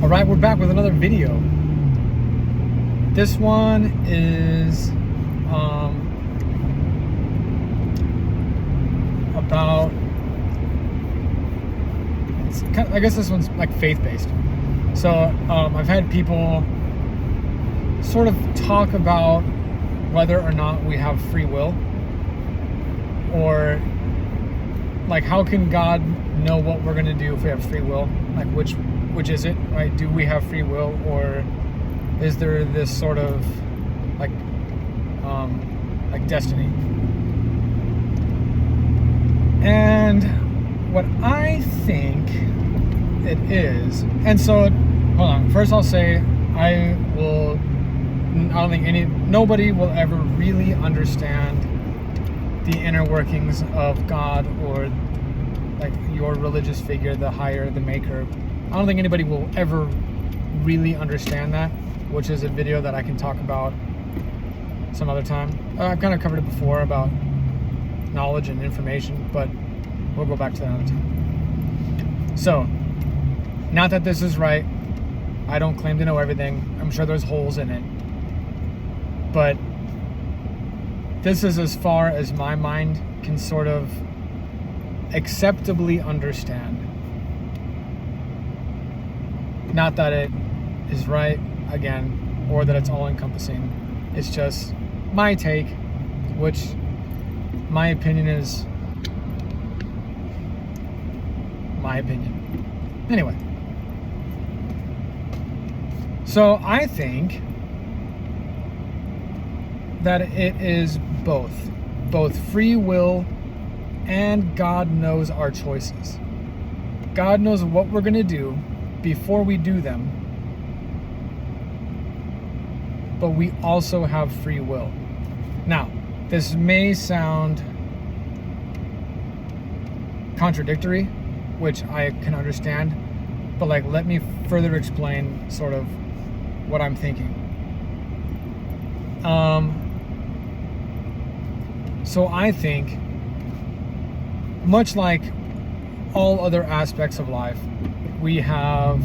Alright, we're back with another video. This one is about, I guess this one's like faith-based. So I've had people sort of talk about whether or not we have free will, or like how can God know what we're going to do if we have free will? Like which is it, right? Do we have free will, or is there this sort of like destiny? And what I think it is, and so hold on. First, I'll say I don't think nobody will ever really understand the inner workings of God or like your religious figure, the higher, the maker. I don't think anybody will ever really understand that, which is a video that I can talk about some other time. I've kind of covered it before about knowledge and information, but we'll go back to that another time. So, not that this is right. I don't claim to know everything. I'm sure there's holes in it. But this is as far as my mind can sort of acceptably understand. Not that it is right, again, or that it's all-encompassing. It's just my take, which my opinion is my opinion. Anyway. So I think that it is both free will and God knows our choices. God knows what we're going to do before we do them, but we also have free will. Now, this may sound contradictory, which I can understand, but like, let me further explain sort of what I'm thinking. So I think, much like all other aspects of life, we have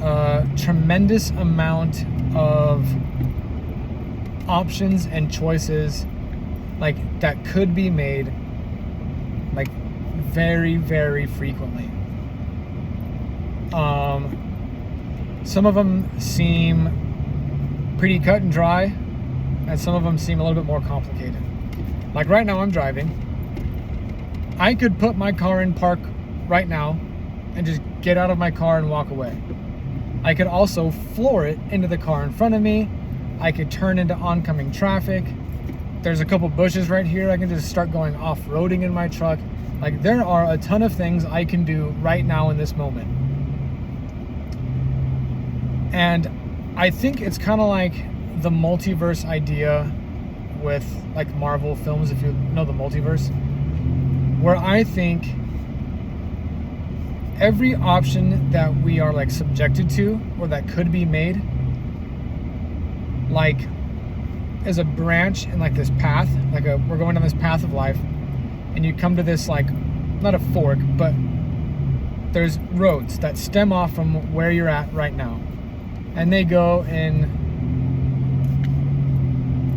a tremendous amount of options and choices like that could be made like very, very frequently. Some of them seem pretty cut and dry, and some of them seem a little bit more complicated. Like right now I'm driving. I could put my car in park right now and just get out of my car and walk away. I could also floor it into the car in front of me. I could turn into oncoming traffic. There's a couple bushes right here. I can just start going off-roading in my truck. Like, there are a ton of things I can do right now in this moment. And I think it's kind of like the multiverse idea with like Marvel films, if you know the multiverse, where I think every option that we are like subjected to or that could be made like is a branch in like this path, like we're going down this path of life, and you come to this like, not a fork, but there's roads that stem off from where you're at right now, and they go in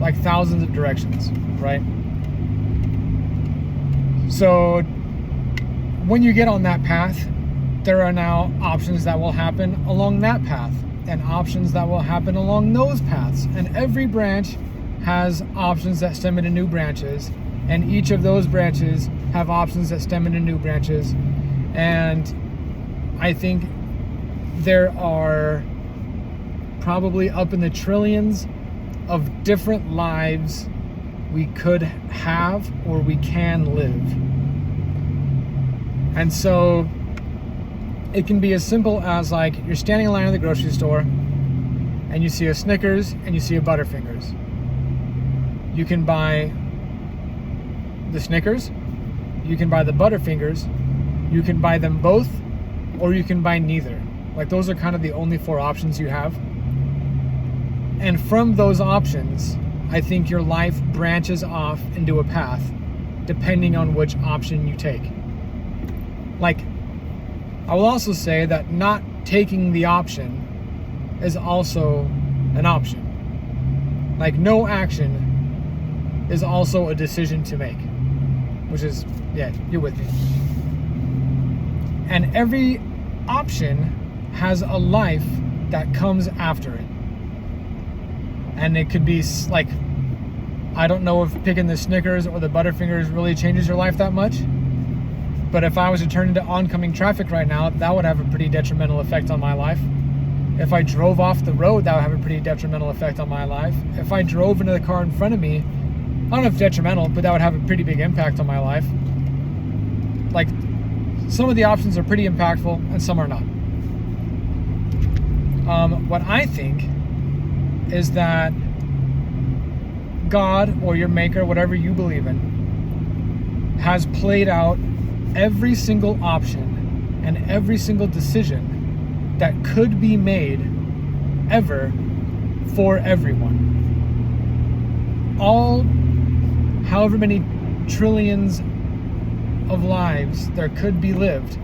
like thousands of directions, right? So when you get on that path, there are now options that will happen along that path and options that will happen along those paths. And every branch has options that stem into new branches, and each of those branches have options that stem into new branches. And I think there are probably up in the trillions of different lives we could have or we can live. And so it can be as simple as like you're standing in line at the grocery store and you see a Snickers and you see a Butterfingers. You can buy the Snickers, you can buy the Butterfingers, you can buy them both, or you can buy neither. Like, those are kind of the only four options you have. And from those options, I think your life branches off into a path depending on which option you take. Like, I will also say that not taking the option is also an option. Like, no action is also a decision to make, which is, yeah, you're with me. And every option has a life that comes after it. And it could be like, I don't know if picking the Snickers or the Butterfingers really changes your life that much. But if I was to turn into oncoming traffic right now, that would have a pretty detrimental effect on my life. If I drove off the road, that would have a pretty detrimental effect on my life. If I drove into the car in front of me, I don't know if detrimental, but that would have a pretty big impact on my life. Like, some of the options are pretty impactful and some are not. What I think is that God or your maker, whatever you believe in, has played out every single option and every single decision that could be made ever for everyone. All however many trillions of lives there could be lived,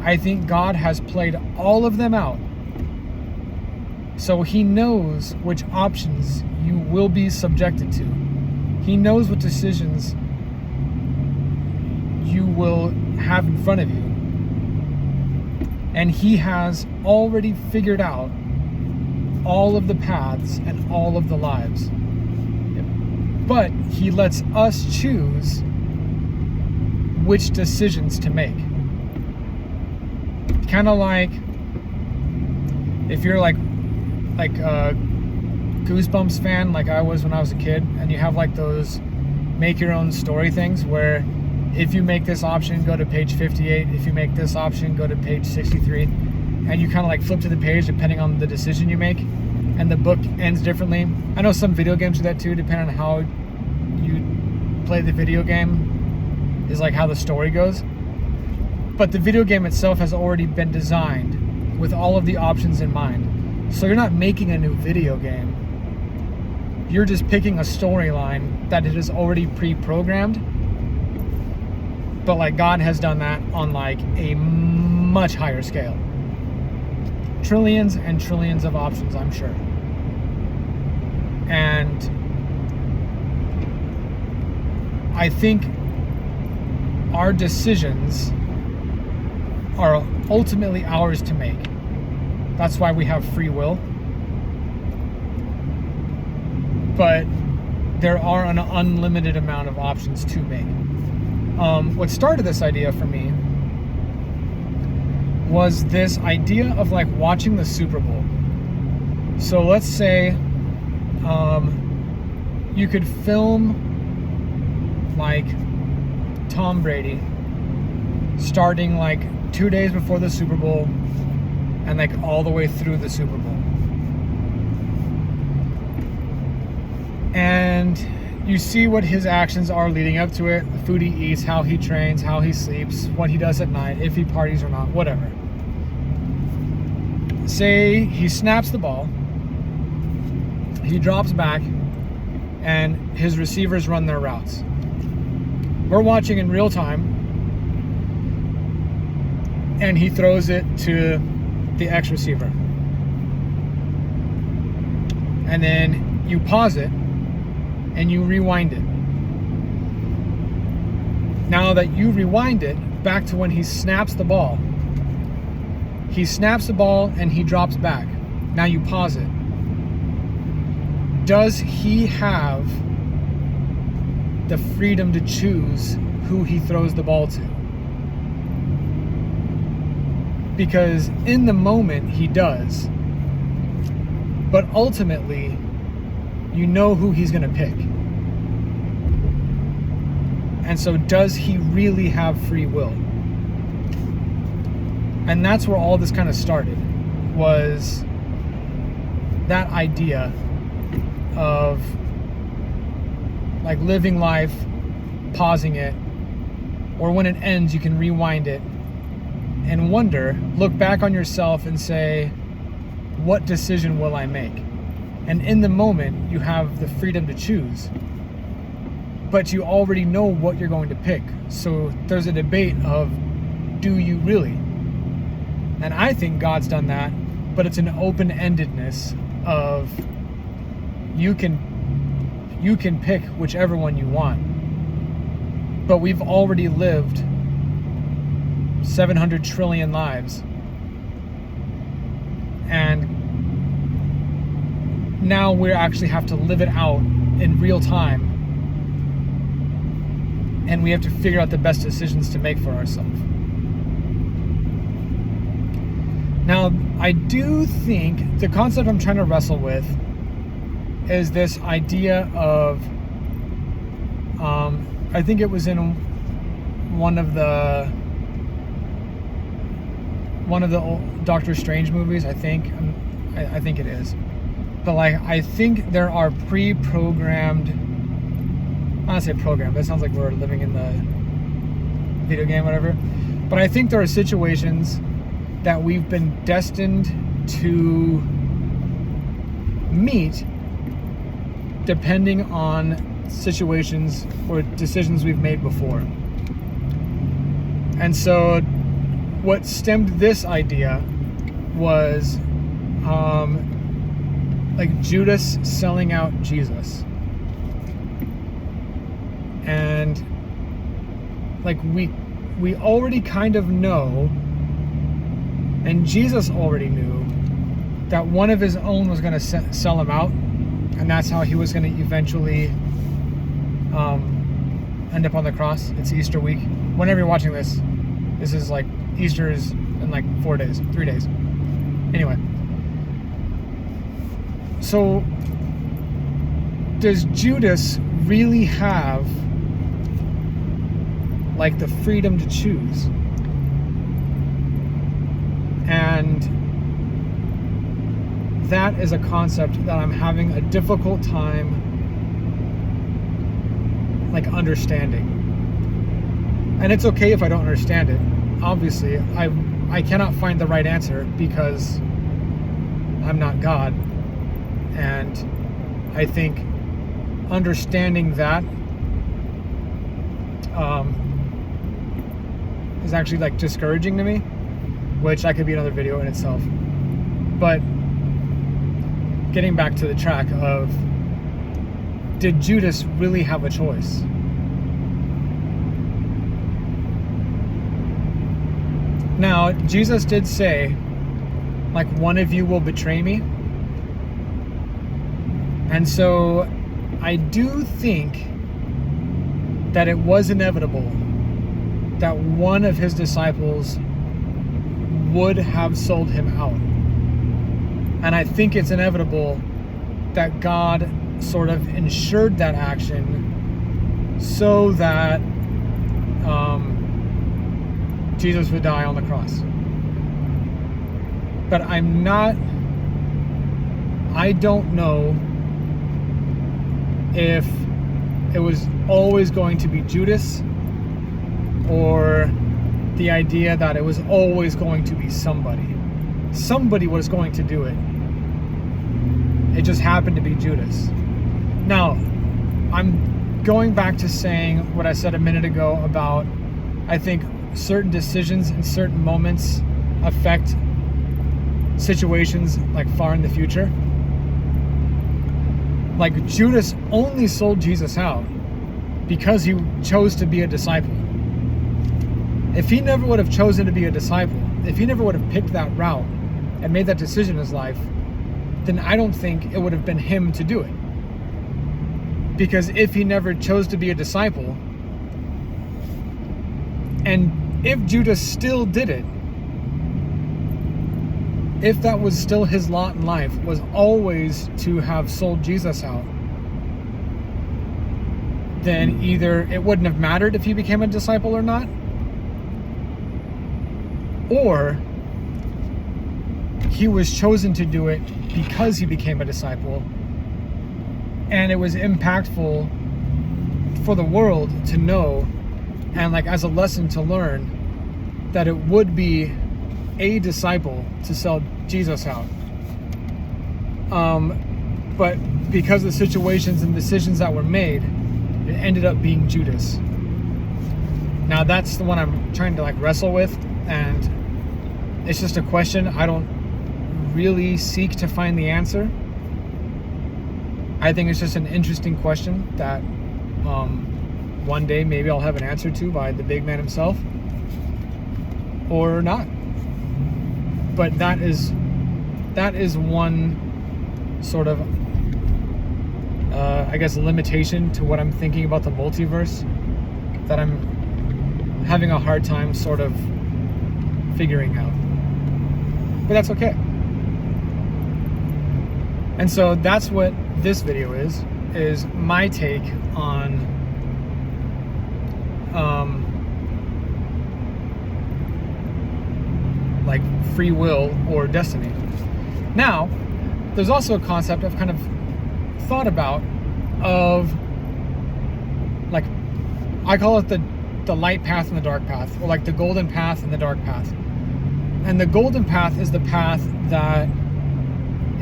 I think God has played all of them out. So he knows which options you will be subjected to. He knows what decisions you will have in front of you. And he has already figured out all of the paths and all of the lives. But he lets us choose which decisions to make. Kind of like if you're like a Goosebumps fan, like I was when I was a kid, and you have like those make your own story things where if you make this option, go to page 58. If you make this option, go to page 63. And you kind of like flip to the page depending on the decision you make. And the book ends differently. I know some video games do that too, depending on how you play the video game, is like how the story goes. But the video game itself has already been designed with all of the options in mind. So you're not making a new video game. You're just picking a storyline that it is already pre-programmed. But like God has done that on like a much higher scale. Trillions and trillions of options, I'm sure. And I think our decisions are ultimately ours to make. That's why we have free will. But there are an unlimited amount of options to make. What started this idea for me was this idea of like watching the Super Bowl. So let's say you could film like Tom Brady starting like 2 days before the Super Bowl and like all the way through the Super Bowl. And you see what his actions are leading up to it, the food he eats, how he trains, how he sleeps, what he does at night, if he parties or not, whatever. Say he snaps the ball, he drops back, and his receivers run their routes. We're watching in real time, and he throws it to the X receiver. And then you pause it, and you rewind it. Now that you rewind it back to when he snaps the ball. He snaps the ball and he drops back. Now you pause it. Does he have the freedom to choose who he throws the ball to? Because in the moment he does. But ultimately, you know who he's going to pick. And so does he really have free will? And that's where all this kind of started, was that idea of like living life, pausing it, or when it ends you can rewind it and wonder, look back on yourself and say, what decision will I make? And in the moment, you have the freedom to choose. But you already know what you're going to pick. So there's a debate of, do you really? And I think God's done that, but it's an open-endedness of you can pick whichever one you want. But we've already lived 700 trillion lives. And now we actually have to live it out in real time. And we have to figure out the best decisions to make for ourselves. Now, I do think the concept I'm trying to wrestle with is this idea of, I think it was in one of the old Doctor Strange movies, I think it is. But like, I think there are pre-programmed, I don't say programmed, that sounds like we're living in the video game, whatever. But I think there are situations that we've been destined to meet depending on situations or decisions we've made before. And so what stemmed this idea was like Judas selling out Jesus. And like we already kind of know, and Jesus already knew, that one of his own was going to sell him out, and that's how he was going to eventually end up on the cross. It's Easter week. Whenever you're watching this is like Easter is in like 3 days. Anyway, so does Judas really have like the freedom to choose? And that is a concept that I'm having a difficult time like understanding. And it's okay if I don't understand it. Obviously, I cannot find the right answer because I'm not God. And I think understanding that is actually like discouraging to me, which that could be another video in itself. But getting back to the track of, did Judas really have a choice? Now, Jesus did say, like, one of you will betray me. And so I do think that it was inevitable that one of his disciples would have sold him out. And I think it's inevitable that God sort of ensured that action so that Jesus would die on the cross. But I don't know if it was always going to be Judas, or the idea that it was always going to be somebody. Somebody was going to do it. It just happened to be Judas. Now, I'm going back to saying what I said a minute ago about, I think certain decisions in certain moments affect situations like far in the future. Like, Judas only sold Jesus out because he chose to be a disciple. If he never would have chosen to be a disciple, if he never would have picked that route and made that decision in his life, then I don't think it would have been him to do it. Because if he never chose to be a disciple, and if Judas still did it, if that was still his lot in life, was always to have sold Jesus out, then either it wouldn't have mattered if he became a disciple or not, or he was chosen to do it because he became a disciple, and it was impactful for the world to know, and like as a lesson to learn, that it would be a disciple to sell Jesus out. But because of the situations and decisions that were made, it ended up being Judas. Now that's the one I'm trying to like wrestle with. and it's just a question. I don't really seek to find the answer. I think it's just an interesting question that one day maybe I'll have an answer to by the big man himself, or not. But that is one sort of I guess limitation to what I'm thinking about the multiverse that I'm having a hard time sort of figuring out. But that's okay. And so that's what this video is my take on like free will or destiny. Now, there's also a concept I've kind of thought about of, like, I call it the light path and the dark path, or like the golden path and the dark path. And the golden path is the path that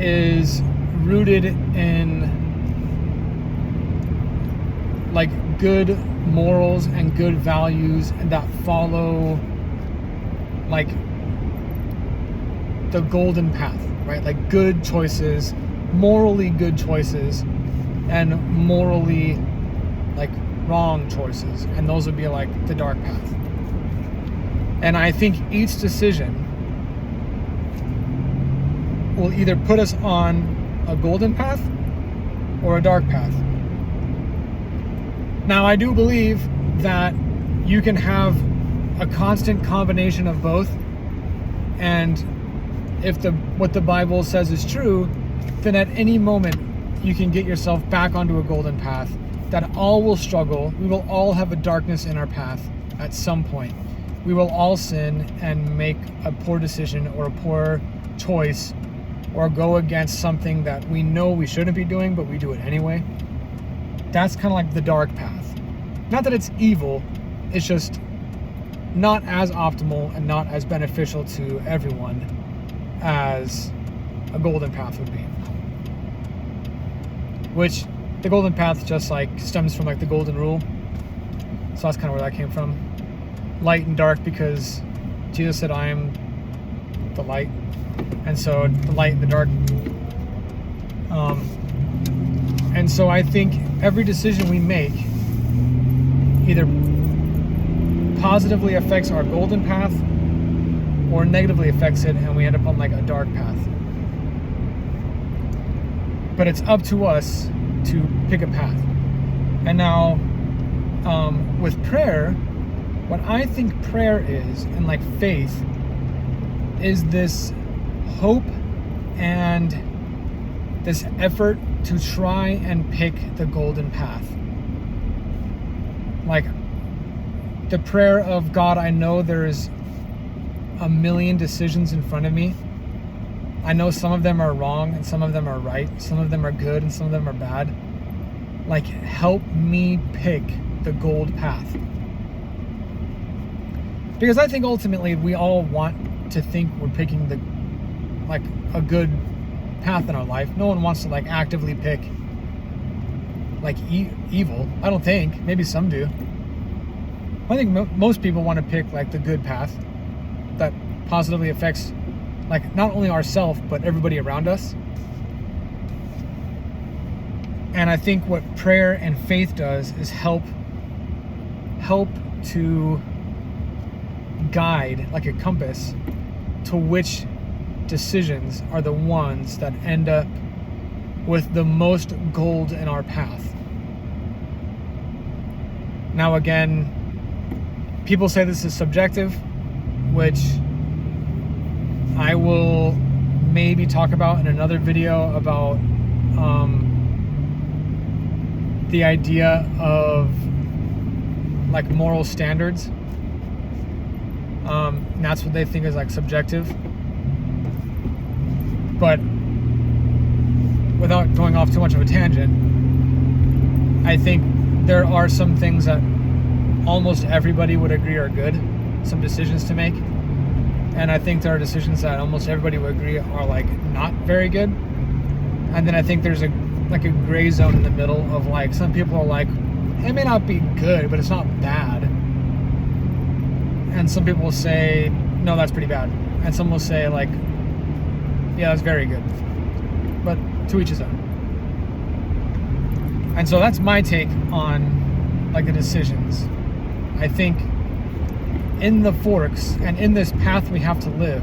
is rooted in like good morals and good values, and that follow like the golden path, right? Like good choices, morally good choices, and morally like wrong choices, and those would be like the dark path. And I think each decision will either put us on a golden path or a dark path. Now, I do believe that you can have a constant combination of both, and if what the Bible says is true, then at any moment you can get yourself back onto a golden path. That all will struggle. We will all have a darkness in our path at some point. We will all sin and make a poor decision or a poor choice, or go against something that we know we shouldn't be doing, but we do it anyway. That's kind of like the dark path. Not that it's evil, it's just not as optimal and not as beneficial to everyone as a golden path would be. Which the golden path just like stems from like the golden rule. So that's kind of where that came from. Light and dark, because Jesus said, I am the light. And so the light and the dark. And so I think every decision we make either positively affects our golden path or negatively affects it, and we end up on like a dark path. But it's up to us to pick a path. And now with prayer, what I think prayer is, and like faith, is this hope and this effort to try and pick the golden path. Like the prayer of, God, I know there's a million decisions in front of me. I know some of them are wrong and some of them are right. Some of them are good and some of them are bad. Like, help me pick the gold path. Because I think ultimately we all want to think we're picking like a good path in our life. No one wants to like actively pick like evil. I don't think. Maybe some do. I think most people want to pick like the good path that positively affects like not only ourselves but everybody around us. And I think what prayer and faith does is help to guide, like a compass, to which decisions are the ones that end up with the most gold in our path. Now again, people say this is subjective, which I will maybe talk about in another video about the idea of like moral standards. And that's what they think is like subjective. But without going off too much of a tangent, I think there are some things that almost everybody would agree are good, some decisions to make. And I think there are decisions that almost everybody would agree are like not very good. And then I think there's a gray zone in the middle of like, some people are like, it may not be good, but it's not bad. And some people will say, no, that's pretty bad. And some will say like, yeah, that's very good. But to each his own. And so that's my take on like the decisions. I think in the forks and in this path we have to live,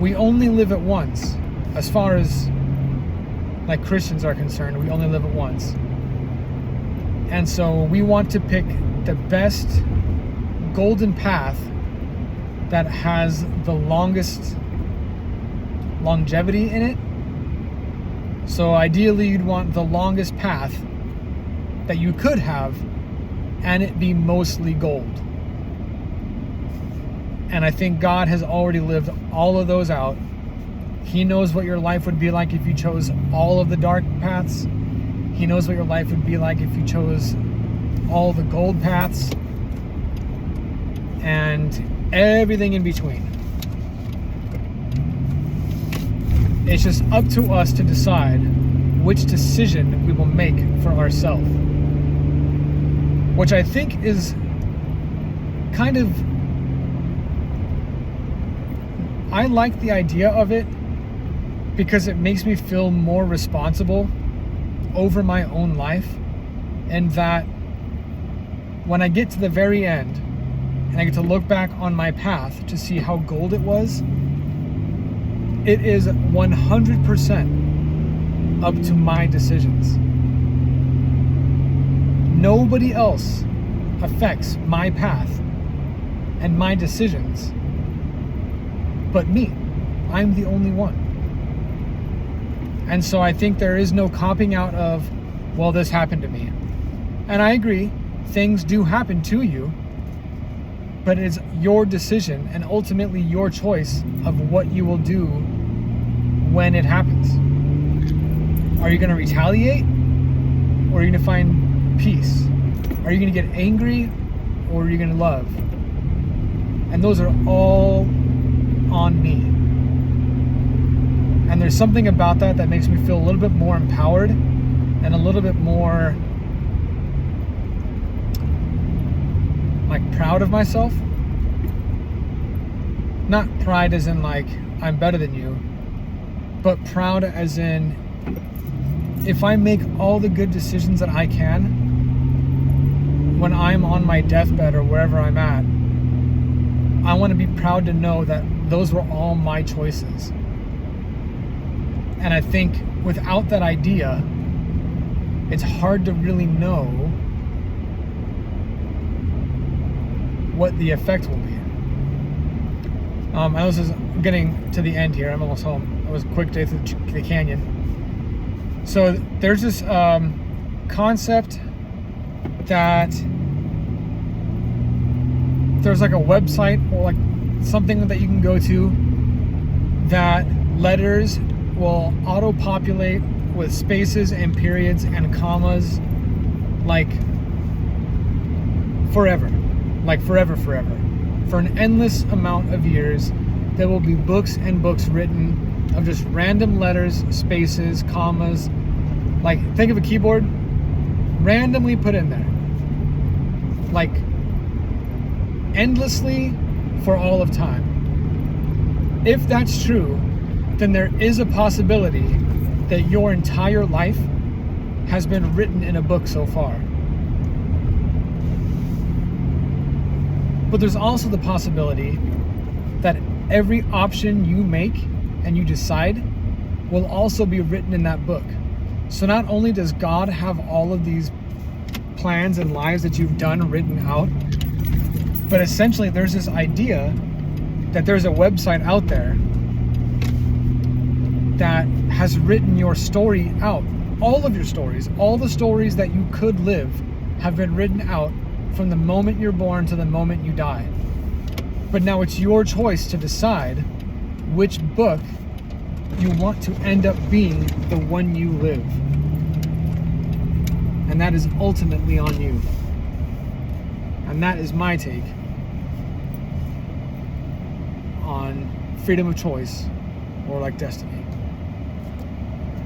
we only live it once. As far as like Christians are concerned, we only live it once. And so we want to pick the best golden path that has the longest longevity in it. So ideally you'd want the longest path that you could have and it be mostly gold. And I think God has already lived all of those out. He knows what your life would be like if you chose all of the dark paths. He knows what your life would be like if you chose all the gold paths and everything in between. It's just up to us to decide which decision we will make for ourselves. Which I think is kind of... I like the idea of it because it makes me feel more responsible over my own life, and that when I get to the very end and I get to look back on my path to see how gold it was, it is 100% up to my decisions. Nobody else affects my path and my decisions but me. I'm the only one. And so I think there is no copping out of, well, this happened to me. And I agree, things do happen to you, but it's your decision and ultimately your choice of what you will do when it happens. Are you going to retaliate, or are you going to find peace? Are you going to get angry, or are you going to love? And those are all on me. And there's something about that makes me feel a little bit more empowered and a little bit more like proud of myself. Not pride as in like I'm better than you, but proud as in if I make all the good decisions that I can when I'm on my deathbed or wherever I'm at, I want to be proud to know that those were all my choices. And I think without that idea, it's hard to really know what the effect will be. I was just getting to the end here. I'm almost home. It was a quick day through the canyon. So there's this concept that there's like a website or like something that you can go to that letters will auto-populate with spaces and periods and commas like forever. Like forever. For an endless amount of years, there will be books and books written of just random letters, spaces, commas. Like, think of a keyboard, randomly put in there. Like, endlessly for all of time. If that's true, then there is a possibility that your entire life has been written in a book so far. But there's also the possibility that every option you make and you decide will also be written in that book. So not only does God have all of these plans and lives that you've done written out, but essentially there's this idea that there's a website out there that has written your story out. All of your stories, all the stories that you could live have been written out from the moment you're born to the moment you die. But now it's your choice to decide which book you want to end up being the one you live. And that is ultimately on you. And that is my take on freedom of choice, or like destiny.